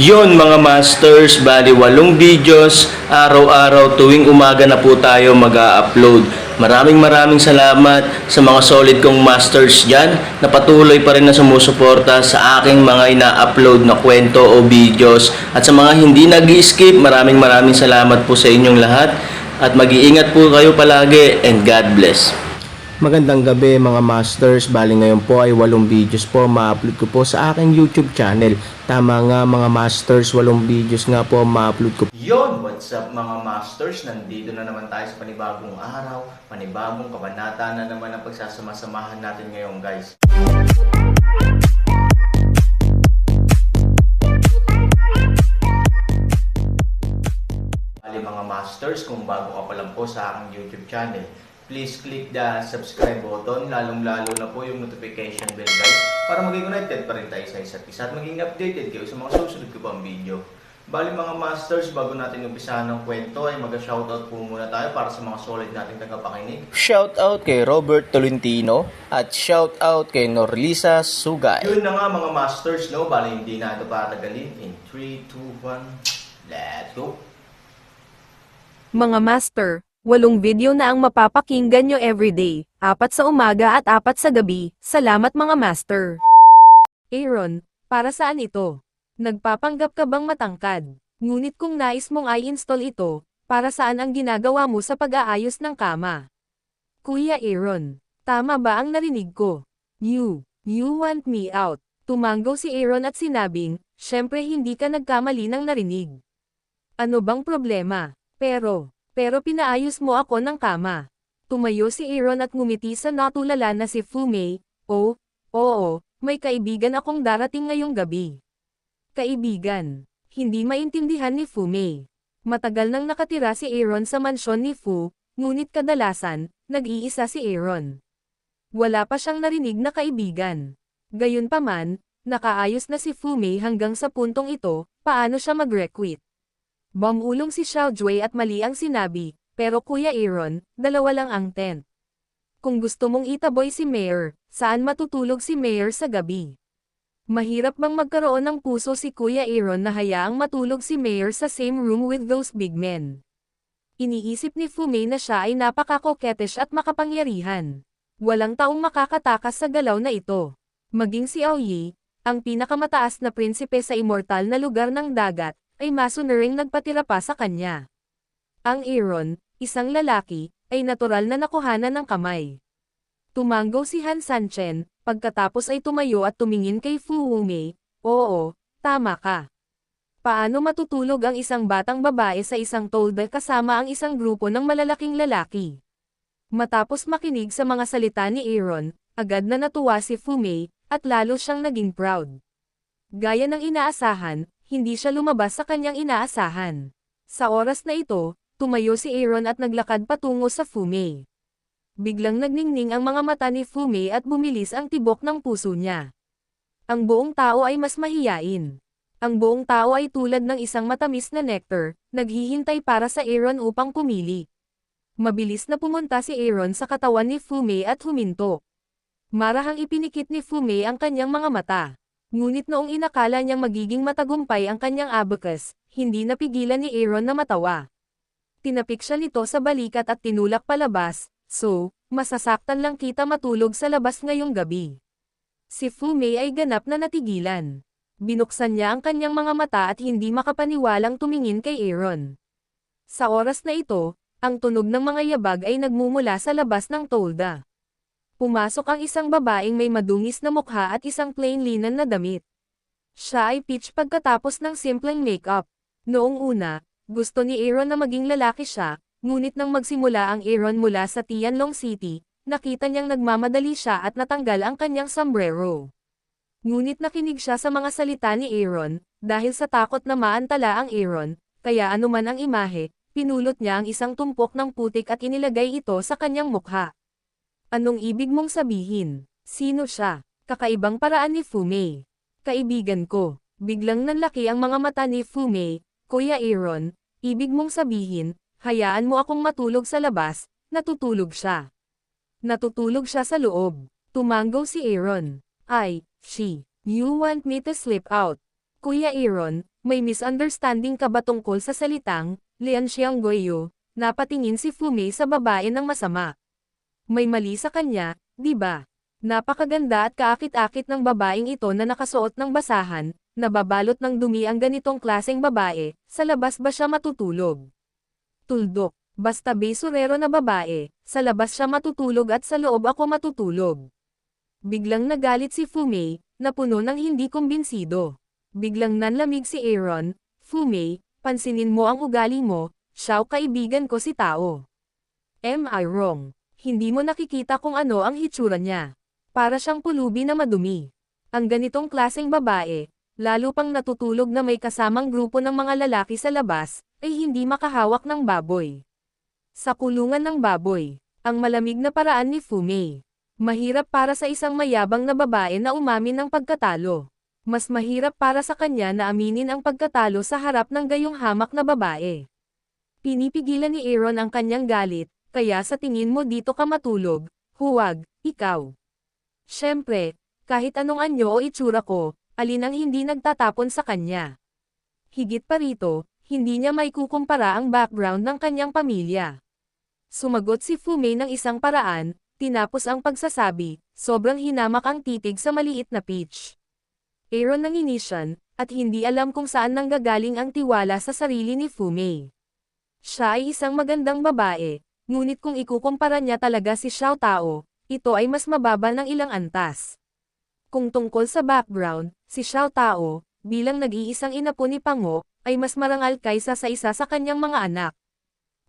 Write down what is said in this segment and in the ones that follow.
Yon mga masters, bali 8 videos, araw-araw tuwing umaga na po tayo mag-a-upload. Maraming salamat sa mga solid kong masters dyan na patuloy pa rin na sumusuporta sa aking mga ina-upload na kwento o videos. At sa mga hindi nag-skip, maraming salamat po sa inyong lahat. At mag-iingat po kayo palagi and God bless. Magandang gabi mga masters, bali ngayon po ay 8 videos po ma-upload ko po sa aking YouTube channel. Tama nga mga masters, 8 videos nga po ma-upload ko. Yon, what's up mga masters? Nandito na naman tayo sa panibagong araw, panibagong kabanata na naman ang pagsasama-samahan natin ngayon guys. Bali mga masters, kung bago ka pa lang po sa aking YouTube channel, please click the subscribe button, lalong-lalo na po yung notification bell guys, para maging connected pa rin tayo sa isa't isa at maging updated kayo sa mga susunod ko pang video. Bali mga masters, bago natin umpisahan ng kwento ay mag-shoutout po muna tayo para sa mga solid nating tagapakinig. Shoutout kay Robert Tolentino at shoutout kay Norlisa Sugay. Yun na nga mga masters, no? Bali hindi na ito patagalin. In 3, 2, 1, let's go! Mga master, 8 video na ang mapapakinggan nyo everyday, 4 sa umaga at 4 sa gabi. Salamat mga master. Aaron, para saan ito? Nagpapanggap ka bang matangkad? Ngunit kung nais mong i-install ito, para saan ang ginagawa mo sa pag-aayos ng kama? Kuya Aaron, tama ba ang narinig ko? You want me out. Tumanggaw si Aaron at sinabing, syempre hindi ka nagkamali ng narinig. Ano bang problema? Pero pinaayos mo ako ng kama. Tumayo si Aaron at ngumiti sa natulala na si Fumei. Oh, oo, may kaibigan akong darating ngayong gabi. Kaibigan. Hindi maintindihan ni Fumei. Matagal nang nakatira si Aaron sa mansyon ni Fu, ngunit kadalasan, nag-iisa si Aaron. Wala pa siyang narinig na kaibigan. Gayunpaman, nakaayos na si Fumei hanggang sa puntong ito, paano siya mag-requit? Bumulong si Xiao Jue at mali ang sinabi, pero Kuya Aaron, 2 lang ang tent. Kung gusto mong itaboy si Mayor, saan matutulog si Mayor sa gabi? Mahirap bang magkaroon ng puso si Kuya Aaron na hayaang matulog si Mayor sa same room with those big men? Iniisip ni Fumei na siya ay napaka-coquettish at makapangyarihan. Walang taong makakatakas sa galaw na ito. Maging si Aoyi, ang pinakamataas na prinsipe sa immortal na lugar ng dagat, ay maso na ring nagpatira pa sa kanya. Ang Aaron, isang lalaki, ay natural na nakuhanan ng kamay. Tumanggaw si Han Sanchen, pagkatapos ay tumayo at tumingin kay Fu Wumei. Oo, tama ka. Paano matutulog ang isang batang babae sa isang tolda kasama ang isang grupo ng malalaking lalaki? Matapos makinig sa mga salita ni Aaron, agad na natuwa si Fumei, at lalo siyang naging proud. Gaya ng inaasahan, hindi siya lumabas sa kanyang inaasahan. Sa oras na ito, tumayo si Aaron at naglakad patungo sa Fumei. Biglang nagningning ang mga mata ni Fumei at bumilis ang tibok ng puso niya. Ang buong tao ay mas mahiyain. Ang buong tao ay tulad ng isang matamis na nectar, naghihintay para sa Aaron upang pumili. Mabilis na pumunta si Aaron sa katawan ni Fumei at huminto. Marahang ipinikit ni Fumei ang kanyang mga mata. Ngunit noong inakala niyang magiging matagumpay ang kanyang abacus, hindi napigilan ni Aaron na matawa. Tinapik siya nito sa balikat at tinulak palabas, so, masasaktan lang kita matulog sa labas ngayong gabi. Si Fumei ay ganap na natigilan. Binuksan niya ang kanyang mga mata at hindi makapaniwalang tumingin kay Aaron. Sa oras na ito, ang tunog ng mga yabag ay nagmumula sa labas ng tolda. Pumasok ang isang babaeng may madungis na mukha at isang plain linen na damit. Siya ay peach pagkatapos ng simpleng makeup. Noong una, gusto ni Aaron na maging lalaki siya, ngunit nang magsimula ang Aaron mula sa Tianlong City, nakita niyang nagmamadali siya at natanggal ang kanyang sombrero. Ngunit nakinig siya sa mga salita ni Aaron, dahil sa takot na maantala ang Aaron, kaya anuman ang imahe, pinulot niya ang isang tumpok ng putik at inilagay ito sa kanyang mukha. Anong ibig mong sabihin? Sino siya? Kakaibang paraan ni Fumei. Kaibigan ko. Biglang nanlaki ang mga mata ni Fumei. Kuya Aaron, ibig mong sabihin, hayaan mo akong matulog sa labas, natutulog siya. Natutulog siya sa loob. Tumanggaw si Aaron. You want me to sleep out? Kuya Aaron, may misunderstanding ka ba tungkol sa salitang, Lian Xiangguiyu? Napatingin si Fumei sa babae ng masama. May mali sa kanya, di ba? Napakaganda at kaakit-akit ng babaeng ito na nakasuot ng basahan, nababalot ng dumi ang ganitong klaseng babae, sa labas ba siya matutulog? Tuldok, basta besurero na babae, sa labas siya matutulog at sa loob ako matutulog. Biglang nagalit si Fumei, na puno ng hindi kumbinsido. Biglang nanlamig si Aaron, Fumei, pansinin mo ang ugali mo, siyaw kaibigan ko si Tao. Am I wrong? Hindi mo nakikita kung ano ang hitsura niya. Para siyang pulubi na madumi. Ang ganitong klaseng babae, lalo pang natutulog na may kasamang grupo ng mga lalaki sa labas, ay hindi makahawak ng baboy. Sa kulungan ng baboy, ang malamig na paraan ni Fumei. Mahirap para sa isang mayabang na babae na umamin ng pagkatalo. Mas mahirap para sa kanya na aminin ang pagkatalo sa harap ng gayong hamak na babae. Pinipigilan ni Aaron ang kanyang galit, kaya sa tingin mo dito ka matulog, huwag, ikaw. Siyempre, kahit anong anyo o itsura ko, alin ang hindi nagtatapon sa kanya. Higit pa rito, hindi niya may kukumpara ang background ng kanyang pamilya. Sumagot si Fumei ng isang paraan, tinapos ang pagsasabi, sobrang hinamak ang titig sa maliit na pitch. Aaron nanginisyan, at hindi alam kung saan nanggagaling ang tiwala sa sarili ni Fumei. Siya ay isang magandang babae, ngunit kung ikukumpara niya talaga si Xiao Tao, ito ay mas mababa ng ilang antas. Kung tungkol sa background, si Xiao Tao, bilang nag-iisang inapo ni Pango, ay mas marangal kaysa sa isa sa kanyang mga anak.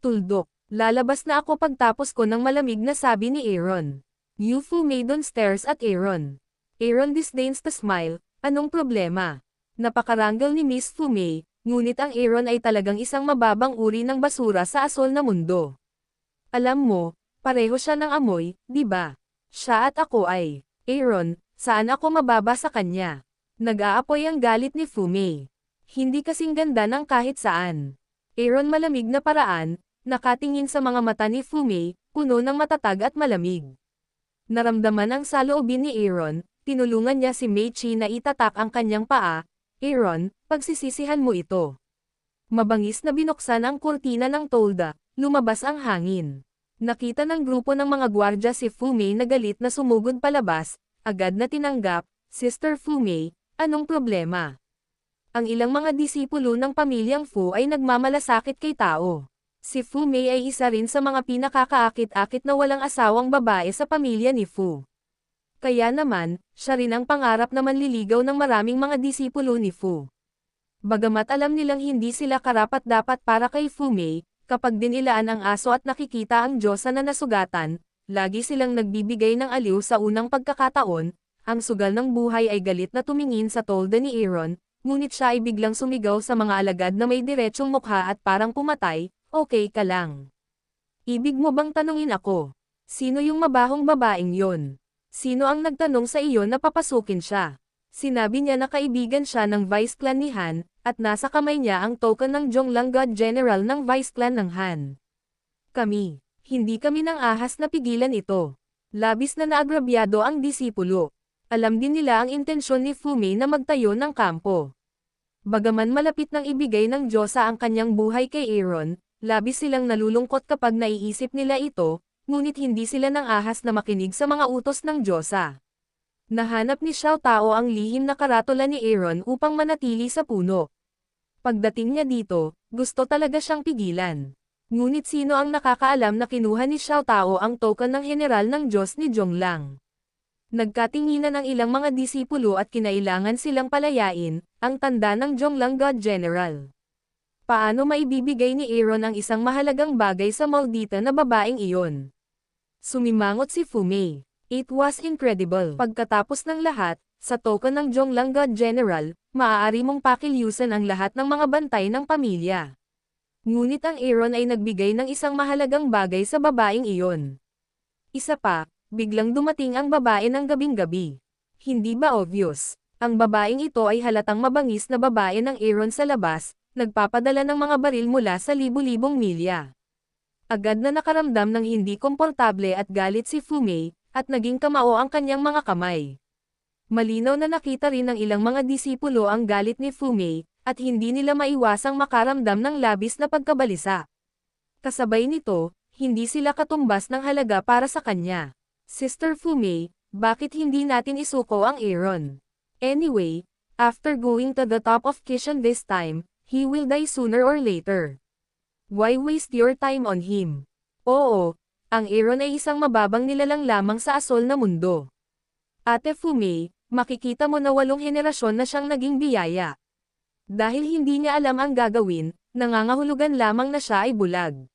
Tuldok, lalabas na ako pagtapos ko ng malamig na sabi ni Aaron. Yu Fumei stares at Aaron. Aaron disdains to smile, anong problema? Napakaranggal ni Miss Fumei, ngunit ang Aaron ay talagang isang mababang uri ng basura sa asol na mundo. Alam mo, pareho siya ng amoy, di ba? Siya at ako ay, Aaron, saan ako mababa sa kanya? Nag-aapoy ang galit ni Fumei. Hindi kasing ganda ng kahit saan. Aaron malamig na paraan, nakatingin sa mga mata ni Fumei, puno ng matatag at malamig. Naramdaman ang saloobin ni Aaron, tinulungan niya si Meichi na itatak ang kanyang paa. Aaron, pagsisisihan mo ito. Mabangis na binuksan ang kurtina ng tolda, lumabas ang hangin. Nakita ng grupo ng mga gwardya si Fumei na galit na sumugod palabas, agad na tinanggap, Sister Fumei, anong problema? Ang ilang mga disipulo ng pamilyang Fu ay nagmamalasakit kay Tao. Si Fumei ay isa rin sa mga pinakakaakit-akit na walang asawang babae sa pamilya ni Fu. Kaya naman, siya rin ang pangarap na manliligaw ng maraming mga disipulo ni Fu. Bagamat alam nilang hindi sila karapat-dapat para kay Fumei, kapag dinilaan ang aso at nakikita ang Diyosa na nasugatan, lagi silang nagbibigay ng aliw sa unang pagkakataon. Ang sugal ng buhay ay galit na tumingin sa tolda ni Aaron, ngunit siya ay biglang sumigaw sa mga alagad na may diretsong mukha at parang pumatay, okay ka lang. Ibig mo bang tanungin ako? Sino yung mabahong babaeng yon? Sino ang nagtanong sa iyo na papasukin siya? Sinabi niya na kaibigan siya ng Vice Clan ni Han, at nasa kamay niya ang token ng Zhonglang God General ng Vice Clan ng Han. Hindi kami nang ahas na pigilan ito. Labis na naagrabyado ang disipulo. Alam din nila ang intensyon ni Fumei na magtayo ng kampo. Bagaman malapit nang ibigay ng Diyosa ang kanyang buhay kay Aaron, labis silang nalulungkot kapag naiisip nila ito, ngunit hindi sila nang ahas na makinig sa mga utos ng Diyosa. Nahanap ni Xiao Tao ang lihim na karatula ni Aaron upang manatili sa puno. Pagdating niya dito, gusto talaga siyang pigilan. Ngunit sino ang nakakaalam na kinuha ni Xiao Tao ang token ng general ng Diyos ni Zhonglang? Nagkatinginan ang ilang mga disipulo at kinailangan silang palayain, ang tanda ng Zhonglang God General. Paano maibibigay ni Aaron ang isang mahalagang bagay sa maldita na babaeng iyon? Sumimangot si Fumei. It was incredible. Pagkatapos ng lahat, sa token ng Zhonglang God General, maaari mong pakilyusan ang lahat ng mga bantay ng pamilya. Ngunit ang Aaron ay nagbigay ng isang mahalagang bagay sa babaeng iyon. Isa pa, biglang dumating ang babae ng gabing-gabi. Hindi ba obvious? Ang babaeng ito ay halatang mabangis na babae ng Aaron sa labas, nagpapadala ng mga baril mula sa libu-libong milya. Agad na nakaramdam ng hindi komportable at galit si Fumei, at naging kamao ang kanyang mga kamay. Malinaw na nakita rin ng ilang mga disipulo ang galit ni Fu Mei, at hindi nila maiwasang makaramdam ng labis na pagkabalisa. Kasabay nito, hindi sila katumbas ng halaga para sa kanya. Sister Fu Mei, bakit hindi natin isuko ang Aaron? Anyway, after going to the top of Kishan this time, he will die sooner or later. Why waste your time on him? Oo, ang Aaron ay isang mababang nilalang lamang sa asol na mundo. Ate Fu Mei, makikita mo na 8 henerasyon na siyang naging biyaya. Dahil hindi niya alam ang gagawin, nangangahulugan lamang na siya ay bulag.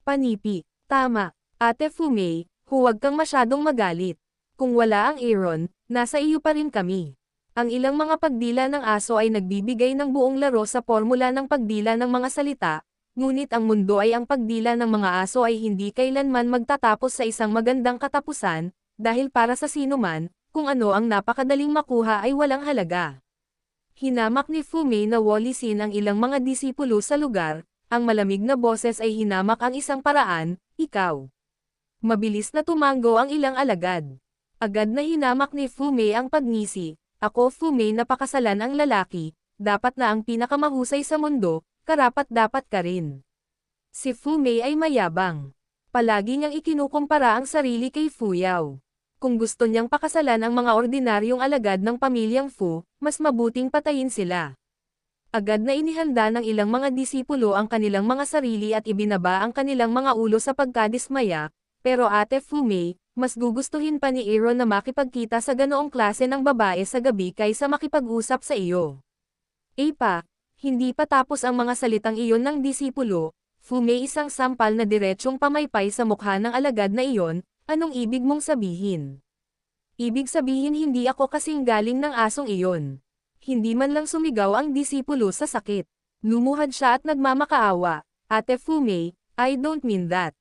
Panipi, tama, Ate Fu Mei, huwag kang masyadong magalit. Kung wala ang Aaron, nasa iyo pa rin kami. Ang ilang mga pagdila ng aso ay nagbibigay ng buong laro sa formula ng pagdila ng mga salita, ngunit ang mundo ay ang pagdila ng mga aso ay hindi kailanman magtatapos sa isang magandang katapusan, dahil para sa sino man, kung ano ang napakadaling makuha ay walang halaga. Hinamak ni Fu Mei na walisin ang ilang mga disipulo sa lugar, ang malamig na boses ay hinamak ang isang paraan, ikaw. Mabilis na tumango ang ilang alagad. Agad na hinamak ni Fu Mei ang pagngisi, ako Fu Mei na pakasalan ang lalaki, dapat na ang pinakamahusay sa mundo, karapat-dapat ka rin. Si Fu Mei ay mayabang. Palagi niyang ikinukumpara ang sarili kay Fu Yao. Kung gusto niyang pakasalan ang mga ordinaryong alagad ng pamilyang Fu, mas mabuting patayin sila. Agad na inihanda ng ilang mga disipulo ang kanilang mga sarili at ibinaba ang kanilang mga ulo sa pagkadismaya, pero Ate Fu Mei, mas gugustuhin pa ni Aaron na makipagkita sa ganoong klase ng babae sa gabi kaysa makipag-usap sa iyo. Hindi pa tapos ang mga salitang iyon ng disipulo, Fu Mei isang sampal na diretsyong pamaypay sa mukha ng alagad na iyon, anong ibig mong sabihin? Ibig sabihin hindi ako kasing galing ng asong iyon. Hindi man lang sumigaw ang disipulo sa sakit. Lumuhad siya at nagmamakaawa, Ate Fu Mei, I don't mean that.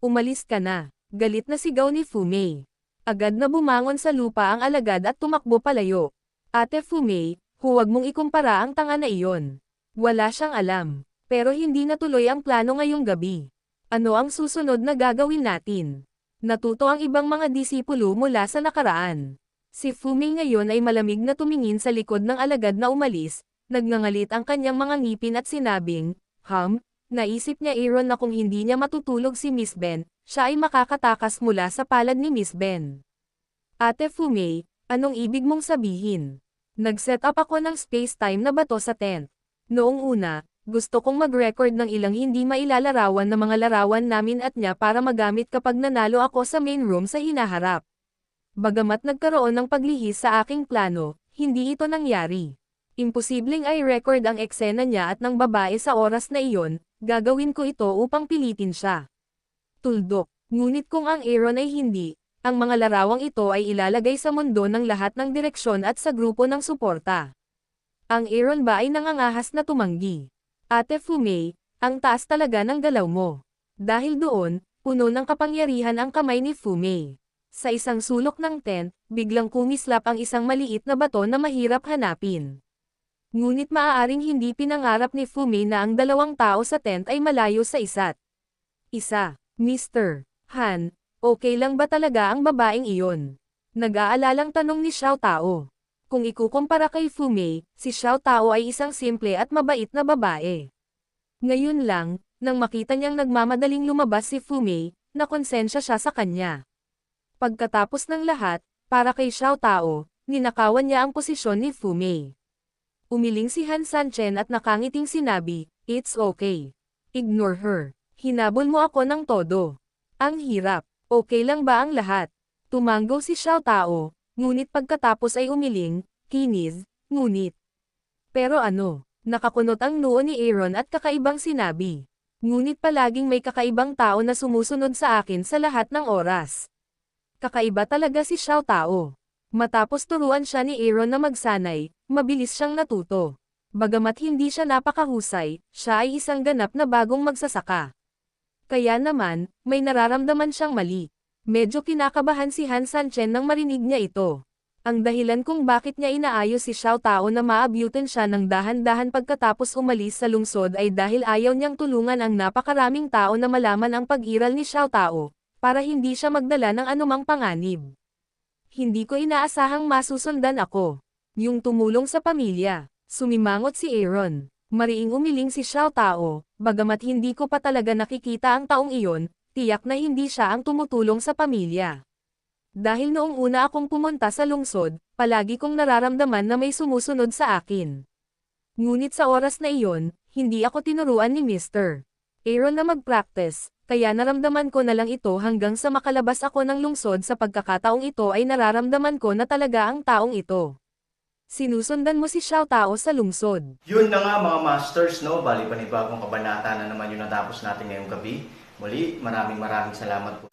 Umalis ka na, galit na sigaw ni Fu Mei. Agad na bumangon sa lupa ang alagad at tumakbo palayo. Ate Fu Mei, huwag mong ikumpara ang tanga na iyon. Wala siyang alam, pero hindi natuloy ang plano ngayong gabi. Ano ang susunod na gagawin natin? Natuto ang ibang mga disipulo mula sa nakaraan. Si Fu Mei ngayon ay malamig na tumingin sa likod ng alagad na umalis, nagngangalit ang kanyang mga ngipin at sinabing, naisip niya Aaron na kung hindi niya matutulog si Miss Ben, siya ay makakatakas mula sa palad ni Miss Ben. Ate Fu Mei, anong ibig mong sabihin? Nag-set up ako ng space-time na bato sa tent. Noong una, gusto kong mag-record ng ilang hindi mailalarawan na mga larawan namin at niya para magamit kapag nanalo ako sa main room sa hinaharap. Bagamat nagkaroon ng paglihis sa aking plano, hindi ito nangyari. Imposibleng i-record ang eksena niya at ng babae sa oras na iyon, gagawin ko ito upang pilitin siya. Tuldok, ngunit kung ang Aaron ay hindi, ang mga larawang ito ay ilalagay sa mundo ng lahat ng direksyon at sa grupo ng suporta. Ang Aaron ba ay nangangahas na tumanggi? Ate Fu Mei, ang taas talaga ng galaw mo. Dahil doon, puno ng kapangyarihan ang kamay ni Fu Mei. Sa isang sulok ng tent, biglang kumislap ang isang maliit na bato na mahirap hanapin. Ngunit maaaring hindi pinangarap ni Fu Mei na ang dalawang tao sa tent ay malayo sa isa't isa. Mr. Han, okay lang ba talaga ang babaeng iyon? Nag-aalalang tanong ni Xiao Tao. Kung ikukumpara kay Fu Mei, si Xiao Tao ay isang simple at mabait na babae. Ngayon lang, nang makita niyang nagmamadaling lumabas si Fu Mei, nakonsensya siya sa kanya. Pagkatapos ng lahat, para kay Xiao Tao, ninakawan niya ang posisyon ni Fu Mei. Umiling si Han Sanchen at nakangiting sinabi, "It's okay. Ignore her. Hinabol mo ako ng todo. Ang hirap. Okay lang ba ang lahat?" Tumanggo si Xiao Tao, ngunit pagkatapos ay umiling, kinis, ngunit. Pero ano, nakakunot ang noo ni Aaron at kakaibang sinabi. Ngunit palaging may kakaibang tao na sumusunod sa akin sa lahat ng oras. Kakaiba talaga si Xiao Tao. Matapos turuan siya ni Aaron na magsanay, mabilis siyang natuto. Bagamat hindi siya napakahusay, siya ay isang ganap na bagong magsasaka. Kaya naman, may nararamdaman siyang mali. Medyo kinakabahan si Han Sanchen nang marinig niya ito. Ang dahilan kung bakit niya inaayos si Xiao Tao na maabutin siya ng dahan-dahan pagkatapos umalis sa lungsod ay dahil ayaw niyang tulungan ang napakaraming tao na malaman ang pag-iral ni Xiao Tao, para hindi siya magdala ng anumang panganib. hindi ko inaasahang masusundan ako. Yung tumulong sa pamilya. Sumimangot si Aaron. Mariing umiling si Xiao Tao, bagamat hindi ko pa talaga nakikita ang taong iyon, tiyak na hindi siya ang tumutulong sa pamilya. Dahil noong una akong pumunta sa lungsod, palagi kong nararamdaman na may sumusunod sa akin. Ngunit sa oras na iyon, hindi ako tinuruan ni Mr. Aaron na mag-practice, kaya naramdaman ko na lang ito hanggang sa makalabas ako ng lungsod. Sa pagkakataong ito ay nararamdaman ko na talaga ang taong ito. Sinusundan mo si Xiao Tao sa lungsod. Yun na nga mga masters, no? Bali panibagong kabanata na naman yung natapos natin ngayong gabi. Muli, maraming salamat po.